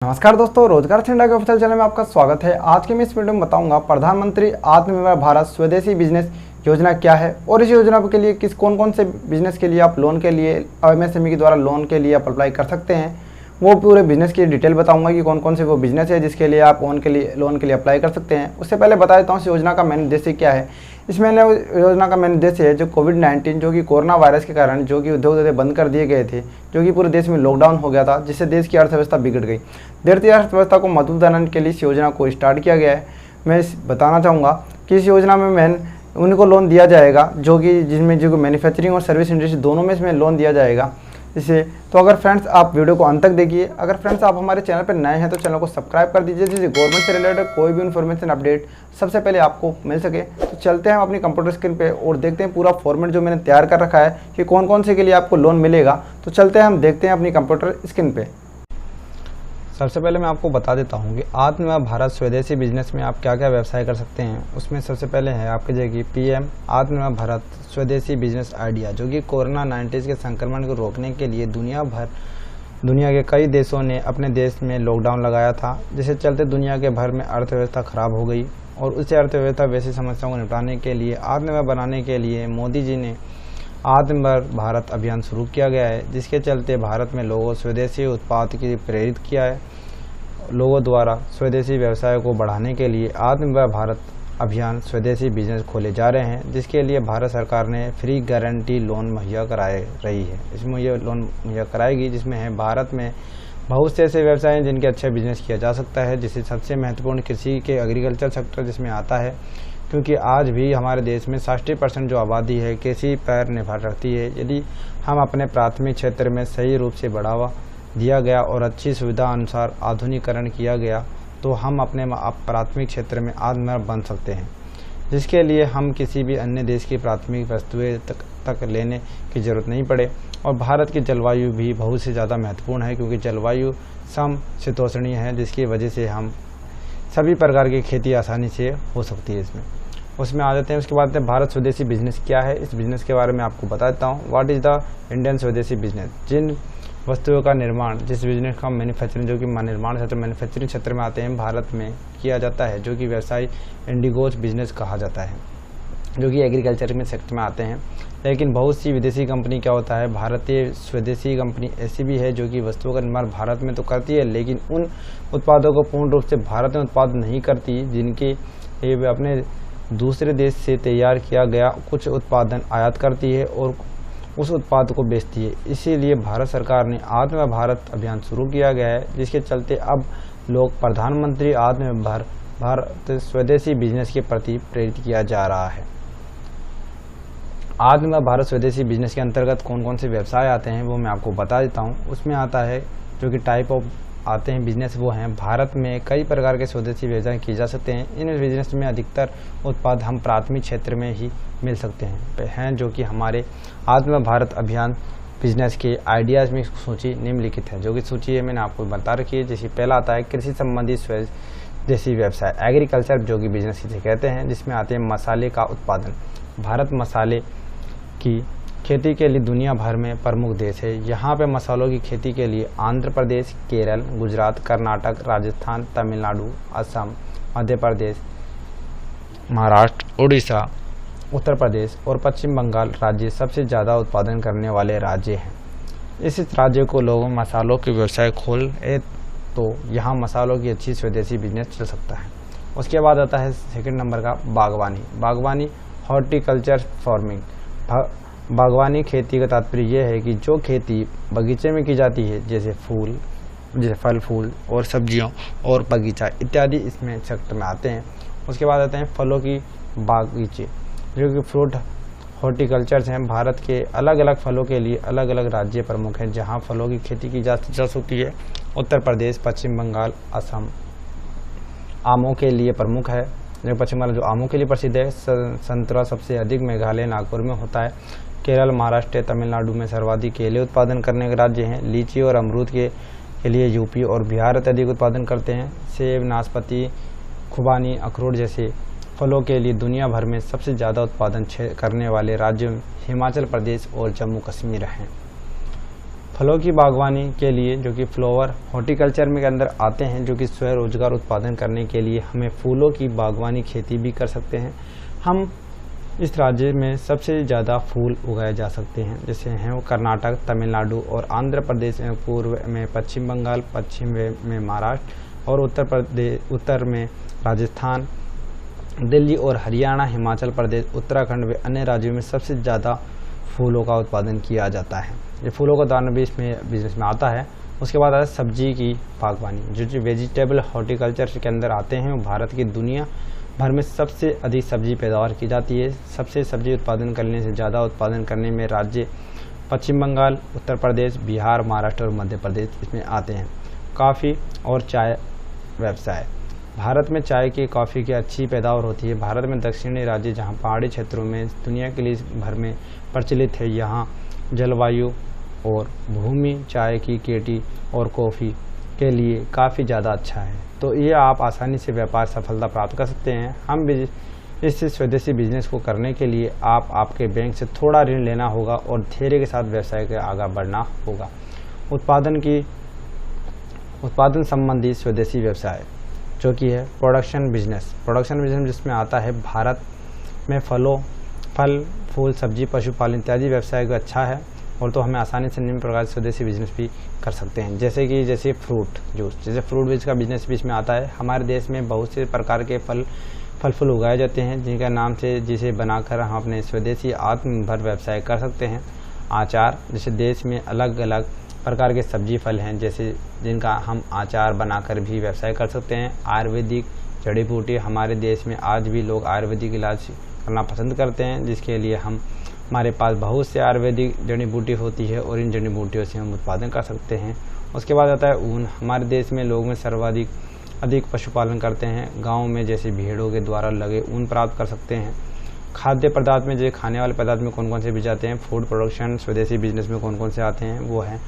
नमस्कार दोस्तों, रोजगार छिंडा के ऑफिशियल चैनल में आपका स्वागत है। आज के मैं इस वीडियो में बताऊंगा प्रधानमंत्री आत्मनिर्भर भारत स्वदेशी बिजनेस योजना क्या है और इस योजना के लिए कौन कौन से बिजनेस के लिए आप लोन के लिए एमएसएमई के द्वारा लोन के लिए आप अप्लाई कर सकते हैं। वो पूरे बिजनेस की डिटेल बताऊंगा कि कौन कौन से वो बिजनेस है जिसके लिए आप लोन के लिए अप्लाई कर सकते हैं। उससे पहले बता देता हूँ इस योजना का मेन उद्देश्य क्या है। इसमें योजना का मेन उद्देश्य है जो कोविड-19 जो कि कोरोना वायरस के कारण जो कि उद्योग धंधे बंद कर दिए गए थे, जो कि पूरे देश में लॉकडाउन हो गया था, जिससे देश की अर्थव्यवस्था बिगड़ गई। देश की अर्थव्यवस्था को मजबूत बनाने के लिए इस योजना को स्टार्ट किया गया है। मैं बताना चाहूँगा कि इस योजना में मेन उनको लोन दिया जाएगा जिसमें जो मैन्युफैक्चरिंग और सर्विस इंडस्ट्री दोनों में इसमें लोन दिया जाएगा इसे। तो अगर फ्रेंड्स आप वीडियो को अंत तक देखिए। अगर फ्रेंड्स आप हमारे चैनल पर नए हैं तो चैनल को सब्सक्राइब कर दीजिए, जिससे गवर्नमेंट से रिलेटेड कोई भी इन्फॉर्मेशन अपडेट सबसे पहले आपको मिल सके। तो चलते हैं हम अपनी कंप्यूटर स्क्रीन पे और देखते हैं पूरा फॉर्मेट जो मैंने तैयार कर रखा है कि कौन कौन से के लिए आपको लोन मिलेगा। तो चलते हैं हम देखते हैं अपनी कंप्यूटर स्क्रीन पे। सबसे पहले मैं आपको बता देता हूँ कि आत्मनिर्भर भारत स्वदेशी बिजनेस में आप क्या क्या व्यवसाय कर सकते हैं। उसमें सबसे पहले है आपके जगह पीएम आत्मनिर्भर भारत स्वदेशी बिजनेस आइडिया, जो कि कोरोना-19 के संक्रमण को रोकने के लिए दुनिया के कई देशों ने अपने देश में लॉकडाउन लगाया था, जिससे चलते दुनिया के भर में अर्थव्यवस्था खराब हो गई। और उसी अर्थव्यवस्था वैसी समस्याओं को निपटाने के लिए आत्मनिर्भर बनाने के लिए मोदी जी ने आत्मनिर्भर भारत अभियान शुरू किया गया है, जिसके चलते भारत में लोगों स्वदेशी उत्पाद की प्रेरित किया है। लोगों द्वारा स्वदेशी व्यवसाय को बढ़ाने के लिए आत्मनिर्भर भारत अभियान स्वदेशी बिजनेस खोले जा रहे हैं, जिसके लिए भारत सरकार ने फ्री गारंटी लोन मुहैया कराए रही है। इसमें ये लोन मुहैया कराएगी, जिसमें है भारत में बहुत से ऐसे व्यवसाय हैं जिनके अच्छा बिजनेस किया जा सकता है, जिससे सबसे महत्वपूर्ण कृषि के एग्रीकल्चर सेक्टर जिसमें आता है, क्योंकि आज भी हमारे देश में 60% जो आबादी है कृषि पर निर्भर रखती है। यदि हम अपने प्राथमिक क्षेत्र में सही रूप से बढ़ावा दिया गया और अच्छी सुविधा अनुसार आधुनिकीकरण किया गया तो हम अपने प्राथमिक क्षेत्र में आत्मनिर्भर बन सकते हैं, जिसके लिए हम किसी भी अन्य देश की प्राथमिक वस्तुएं तक लेने की जरूरत नहीं पड़े। और भारत की जलवायु भी बहुत से ज़्यादा महत्वपूर्ण है, क्योंकि जलवायु समशीतोष्णीय है, जिसकी वजह से हम सभी प्रकार की खेती आसानी से हो सकती है। उसमें आ जाते हैं। उसके बाद भारत स्वदेशी बिजनेस क्या है, इस बिजनेस के बारे में आपको बता देता हूँ। व्हाट इज़ द इंडियन स्वदेशी बिजनेस। जिन वस्तुओं का निर्माण, जिस बिजनेस का मैन्युफैक्चरिंग, जो कि निर्माण क्षेत्र मैन्युफैक्चरिंग क्षेत्र में आते हैं, भारत में किया जाता है, जो कि व्यवसाय इंडिगोज बिजनेस कहा जाता है, जो कि एग्रीकल्चर में सेक्टर में आते हैं। लेकिन बहुत सी विदेशी कंपनी क्या होता है, भारतीय स्वदेशी कंपनी ऐसी भी है जो कि वस्तुओं का निर्माण भारत में तो करती है, लेकिन उन उत्पादों को पूर्ण रूप से भारत में उत्पादन नहीं करती, जिनके ये अपने दूसरे देश से तैयार किया गया कुछ उत्पादन आयात करती है और उस उत्पाद को बेचती है। इसीलिए भारत सरकार ने आत्मनिर्भर भारत अभियान शुरू किया गया है, जिसके चलते अब लोग प्रधानमंत्री आत्मनिर्भर भारत स्वदेशी बिजनेस के प्रति प्रेरित किया जा रहा है। आत्मनिर्भर भारत स्वदेशी बिजनेस के अंतर्गत कौन कौन से व्यवसाय आते हैं वो मैं आपको बता देता हूँ। उसमें आता है जो कि टाइप ऑफ आते हैं बिजनेस, वो हैं भारत में कई प्रकार के स्वदेशी व्यवसाय किए जा सकते हैं। इन बिजनेस में अधिकतर उत्पाद हम प्राथमिक क्षेत्र में ही मिल सकते हैं, जो कि हमारे आत्मनिर्भर भारत अभियान बिजनेस के आइडियाज़ में सूची निम्नलिखित है। जो कि सूची है मैंने आपको बता रखी है। जैसे पहला आता है कृषि संबंधी स्वदेशी व्यवसाय, एग्रीकल्चर जो कि बिजनेस इसे कहते हैं, जिसमें आते हैं मसाले का उत्पादन। भारत मसाले की खेती के लिए दुनिया भर में प्रमुख देश है। यहाँ पे मसालों की खेती के लिए आंध्र प्रदेश, केरल, गुजरात, कर्नाटक, राजस्थान, तमिलनाडु, असम, मध्य प्रदेश, महाराष्ट्र, उड़ीसा, उत्तर प्रदेश और पश्चिम बंगाल राज्य सबसे ज़्यादा उत्पादन करने वाले राज्य हैं। इस राज्य को लोगों मसालों के व्यवसाय खोले तो यहाँ मसालों की अच्छी स्वदेशी बिजनेस चल सकता है। उसके बाद आता है सेकंड नंबर का बागवानी हॉर्टिकल्चर फार्मिंग। बागवानी खेती का तात्पर्य यह है कि जो खेती बगीचे में की जाती है, जैसे फल फूल और सब्जियों और बगीचा इत्यादि इसमें सेक्टर में आते हैं। उसके बाद आते हैं फलों की बागीचे, जो कि फ्रूट हॉर्टिकल्चर्स हैं। भारत के अलग अलग फलों के लिए अलग अलग राज्य प्रमुख हैं जहां फलों की खेती की जा सकती है। उत्तर प्रदेश, पश्चिम बंगाल, असम आमों के लिए प्रमुख है। जो पश्चिम बंगाल जो आमों के लिए प्रसिद्ध है। संतरा सबसे अधिक मेघालय, नागपुर में होता है। केरल, महाराष्ट्र, तमिलनाडु में सर्वाधिक केले उत्पादन करने के राज्य हैं। लीची और अमरूद के लिए यूपी और बिहार अत्यधिक उत्पादन करते हैं। सेब, नाशपाती, खुबानी, अखरोट जैसे फलों के लिए दुनिया भर में सबसे ज़्यादा उत्पादन करने वाले राज्य हिमाचल प्रदेश और जम्मू कश्मीर हैं। फलों की बागवानी के लिए जो कि फ्लावर हॉर्टिकल्चर में के अंदर आते हैं, जो कि स्वरोजगार उत्पादन करने के लिए हमें फूलों की बागवानी खेती भी कर सकते हैं। हम इस राज्य में सबसे ज़्यादा फूल उगाए जा सकते हैं, जैसे हैं वो कर्नाटक, तमिलनाडु और आंध्र प्रदेश में, पूर्व में पश्चिम बंगाल, पश्चिम में महाराष्ट्र और उत्तर में राजस्थान, दिल्ली और हरियाणा, हिमाचल प्रदेश, उत्तराखंड व अन्य राज्यों में सबसे ज़्यादा फूलों का उत्पादन किया जाता है। ये फूलों का दाना भी इसमें बिजनेस में आता है। उसके बाद आता है सब्जी की बागवानी, जो वेजिटेबल हॉर्टिकल्चर के अंदर आते हैं। वो भारत की दुनिया भर में सबसे अधिक सब्जी पैदावार की जाती है। सबसे सब्जी उत्पादन करने से ज़्यादा उत्पादन करने में राज्य पश्चिम बंगाल, उत्तर प्रदेश, बिहार, महाराष्ट्र और मध्य प्रदेश इसमें आते हैं। कॉफ़ी और चाय व्यवसाय, भारत में चाय की, कॉफ़ी की अच्छी पैदावार होती है। भारत में दक्षिणी राज्य जहाँ पहाड़ी क्षेत्रों में दुनिया के लिए भर में प्रचलित है, यहाँ जलवायु और भूमि चाय की खेती और कॉफ़ी के लिए काफ़ी ज़्यादा अच्छा है। तो ये आप आसानी से व्यापार सफलता प्राप्त कर सकते हैं। हम इस स्वदेशी बिजनेस को करने के लिए आपके बैंक से थोड़ा ऋण लेना होगा और धैर्य के साथ व्यवसाय के आगे बढ़ना होगा। उत्पादन संबंधी स्वदेशी व्यवसाय जो कि है प्रोडक्शन बिजनेस जिसमें आता है भारत में फल फूल, सब्जी, पशुपालन इत्यादि व्यवसाय को अच्छा है। और तो हमें आसानी से निम्न प्रकार से स्वदेशी बिजनेस भी कर सकते हैं, जैसे फ्रूट जूस, जैसे फ्रूट बीज का बिजनेस भी इसमें आता है। हमारे देश में बहुत से प्रकार के फल उगाए जाते हैं, जिनका नाम से जिसे बनाकर हम अपने स्वदेशी आत्मनिर्भर व्यवसाय कर सकते हैं। आचार, जैसे देश में अलग अलग प्रकार के सब्जी फल हैं, जैसे जिनका हम आचार बनाकर भी व्यवसाय कर सकते हैं। आयुर्वेदिक जड़ी बूटी, हमारे देश में आज भी लोग आयुर्वेदिक इलाज करना पसंद करते हैं, जिसके लिए हमारे पास बहुत से आयुर्वेदिक जड़ी बूटी होती है और इन जड़ी बूटियों से हम उत्पादन कर सकते हैं। उसके बाद आता है ऊन, हमारे देश में लोग में सर्वाधिक पशुपालन करते हैं। गाँव में जैसे भेड़ों के द्वारा लगे ऊन प्राप्त कर सकते हैं। खाद्य पदार्थ में, जो खाने वाले पदार्थ में कौन कौन से बीज आते हैं, फूड प्रोडक्शन स्वदेशी बिजनेस में कौन कौन से आते हैं, वो है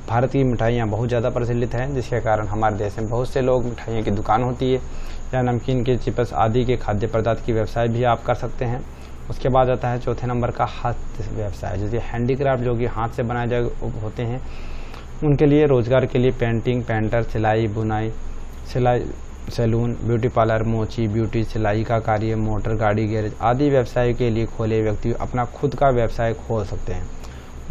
भारत की मिठाइयाँ बहुत ज़्यादा प्रचलित हैं, जिसके कारण हमारे देश में बहुत से लोग मिठाइयों की दुकान होती है या नमकीन के चिप्स आदि के खाद्य पदार्थ की व्यवसाय भी आप कर सकते हैं। उसके बाद आता है चौथे नंबर का हाथ व्यवसाय, जैसे हैंडीक्राफ्ट जो कि हाथ से बनाए जाए होते हैं, उनके लिए रोजगार के लिए पेंटिंग, पेंटर, सिलाई बुनाई, सैलून, ब्यूटी पार्लर, मोची, ब्यूटी, सिलाई का कार्य, मोटर गाड़ी गैरेज आदि व्यवसाय के लिए खोले व्यक्ति अपना खुद का व्यवसाय खोल सकते हैं।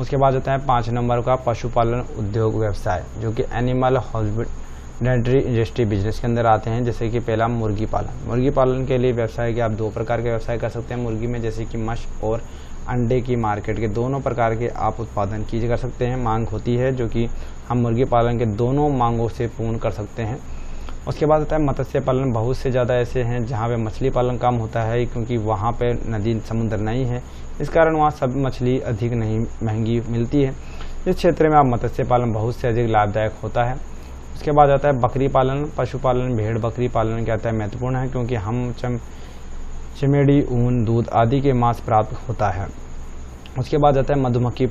उसके बाद आता है 5 नंबर का पशुपालन उद्योग व्यवसाय, जो कि एनिमल हस्बेंड्री इंडस्ट्री बिजनेस के अंदर आते हैं। जैसे कि पहला मुर्गी पालन के लिए व्यवसाय के आप 2 प्रकार के व्यवसाय कर सकते हैं। मुर्गी में जैसे कि मश और अंडे की मार्केट के दोनों प्रकार के आप उत्पादन कर सकते हैं। मांग होती है जो कि हम मुर्गी पालन के दोनों मांगों से पूर्ण कर सकते हैं। उसके बाद आता है मत्स्य पालन, बहुत से ज़्यादा ऐसे हैं जहाँ पे मछली पालन कम होता है, क्योंकि वहाँ पे नदी समुद्र नहीं है, इस कारण वहाँ सब मछली अधिक नहीं महंगी मिलती है। इस क्षेत्र में आप मत्स्य पालन बहुत से अधिक लाभदायक होता है। उसके बाद आता है बकरी पालन, पशुपालन, भेड़ बकरी पालन क्या आता है महत्वपूर्ण है, क्योंकि हम चमड़ी, ऊन, दूध आदि के मांस प्राप्त होता है। उसके बाद आता है मधुमक्खी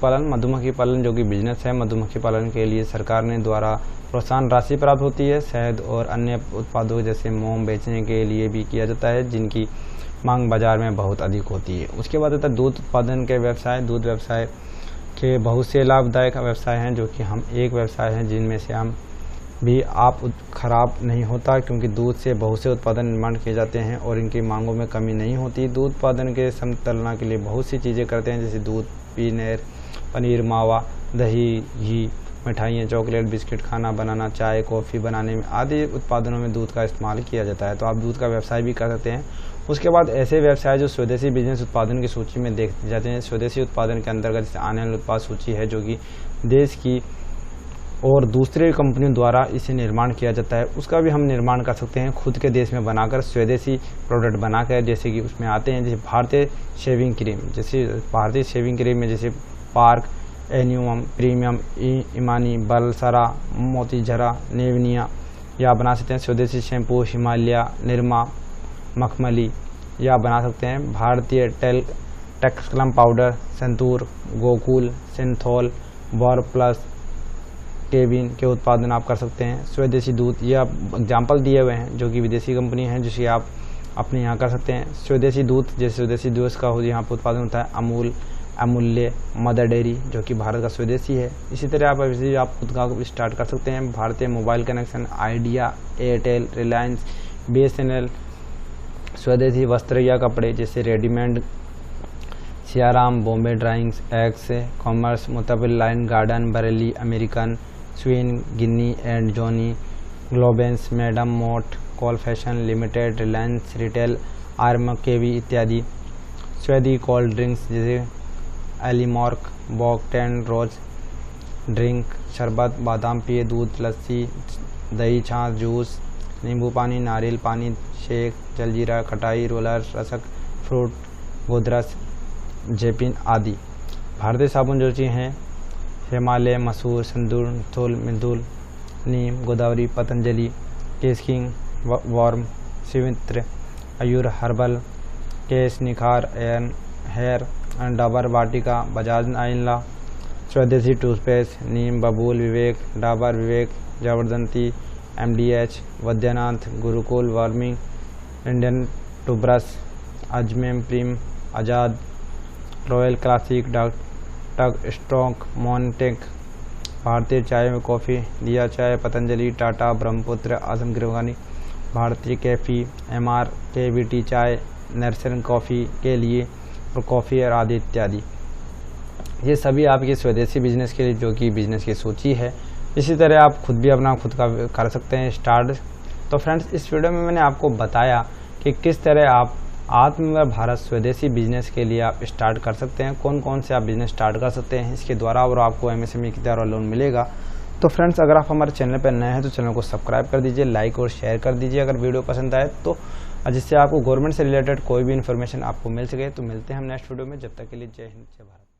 पालन जो कि बिजनेस है। मधुमक्खी पालन के लिए सरकार ने द्वारा प्रोत्साहन राशि प्राप्त होती है। शहद और अन्य उत्पादों जैसे मोम बेचने के लिए भी किया जाता है, जिनकी मांग बाजार में बहुत अधिक होती है। उसके बाद आता है दूध उत्पादन के व्यवसाय। दूध व्यवसाय के बहुत से लाभदायक व्यवसाय हैं, जो कि हम एक व्यवसाय हैं जिनमें से हम भी आप खराब नहीं होता, क्योंकि दूध से बहुत से उत्पादन निर्माण किए जाते हैं और इनकी मांगों में कमी नहीं होती। दूध उत्पादन के समतुलना के लिए बहुत सी चीज़ें करते हैं, जैसे दूध, पनीर, मावा, दही, घी, मिठाइयाँ, चॉकलेट, बिस्किट, खाना बनाना, चाय, कॉफ़ी बनाने में आदि उत्पादनों में दूध का इस्तेमाल किया जाता है। तो आप दूध का व्यवसाय भी कर सकते हैं। उसके बाद ऐसे व्यवसाय जो स्वदेशी बिजनेस उत्पादन की सूची में देखे जाते हैं। स्वदेशी उत्पादन के अंतर्गत आने वाली उत्पाद सूची है, जो कि देश की और दूसरे कंपनियों द्वारा इसे निर्माण किया जाता है, उसका भी हम निर्माण कर सकते हैं खुद के देश में बनाकर, स्वदेशी प्रोडक्ट बनाकर। जैसे कि उसमें आते हैं जैसे भारतीय शेविंग क्रीम में जैसे पार्क एन्यूम, प्रीमियम, इमानी, बलसरा, मोतीझरा, नेवनिया, या बना सकते हैं स्वदेशी शैम्पू, हिमालय, निरमा, मखमली, या बना सकते हैं भारतीय टेक्सक्लम पाउडर, संतूर, गोकुल, सिंथोल, वॉर प्लस, केबिन के उत्पादन आप कर सकते हैं। स्वदेशी दूध, ये एग्जाम्पल दिए हुए हैं जो कि विदेशी कंपनी है, जिसे आप अपने यहाँ कर सकते हैं। स्वदेशी दूध, जैसे स्वदेशी दूध का यहाँ पर उत्पादन होता है। अमूल, अमूल्य, मदर डेयरी जो कि भारत का स्वदेशी है। इसी तरह आप खुद का स्टार्ट कर सकते हैं। भारतीय mobile connection, Idea, Airtel, Reliance, BSNL, स्वदेशी वस्त्र या कपड़े जैसे रेडीमेड, सियाराम, बॉम्बे ड्राइंग्स, एक्स कॉमर्स, मुतबिल लाइन गार्डन, बरेली, अमेरिकन, स्विन, गिन्नी एंड जॉनी, ग्लोबेंस, मैडम मोट, कॉल फैशन लिमिटेड, रिलायंस रिटेल, आर्म, केवी इत्यादि। स्वेदी कोल्ड ड्रिंक्स जैसे एलिमॉर्क, बॉकटेन, रोज ड्रिंक, शरबत, बादाम पेय, दूध, लस्सी, दही, छाछ, जूस, नींबू पानी, नारियल पानी, शेक, जलजीरा, खटाई, रोलर, रसक, फ्रूट, गोदरस, जेपिन आदि। भारतीय साबुन जो चीज़ हैं हिमालय, मसूर, सिंदूर, थुल, मिंदुल, नीम, गोदावरी, पतंजलि, केस किंग, वार्म, सिवित्र, Ayur, herbal, Kesh Nikhar, hair and Dabur, Vatika, Bajaj आइंला, स्वदेशी टूथपेस्ट, नीम, बबूल, विवेक, डाबर विवेक, जबरदंती, MDH, वैद्यनाथ, गुरुकुल, वार्मिंग, इंडियन टूब्रश, अजमेम प्रीम, आज़ाद, रॉयल क्लासिक, टग स्ट्रॉन्ग, मॉन्टेक, भारतीय चाय में कॉफ़ी, दिया चाय, पतंजलि, टाटा, ब्रह्मपुत्र, आसम गिरवानी, भारतीय कैफ़ी, MR, KVT चाय, नर्सरन कॉफ़ी के लिए और कॉफ़ी और आदि इत्यादि। ये सभी आपके स्वदेशी बिजनेस के लिए जो कि बिजनेस की सूची है। इसी तरह आप खुद भी अपना खुद का कर सकते हैं स्टार्ट। तो फ्रेंड्स, इस वीडियो में मैंने आपको बताया कि किस तरह आप आत्मनिर्भर भारत स्वदेशी बिजनेस के लिए आप स्टार्ट कर सकते हैं, कौन कौन से आप बिजनेस स्टार्ट कर सकते हैं इसके द्वारा, और आपको MSME के द्वारा लोन मिलेगा। तो फ्रेंड्स, अगर आप हमारे चैनल पर नए हैं तो चैनल को सब्सक्राइब कर दीजिए, लाइक और शेयर कर दीजिए अगर वीडियो पसंद आए तो, जिससे आपको गवर्नमेंट से रिलेटेड कोई भी इन्फॉर्मेशन आपको मिल सके। तो मिलते हैं हम नेक्स्ट वीडियो में, जब तक के लिए जय हिंद, जय भारत।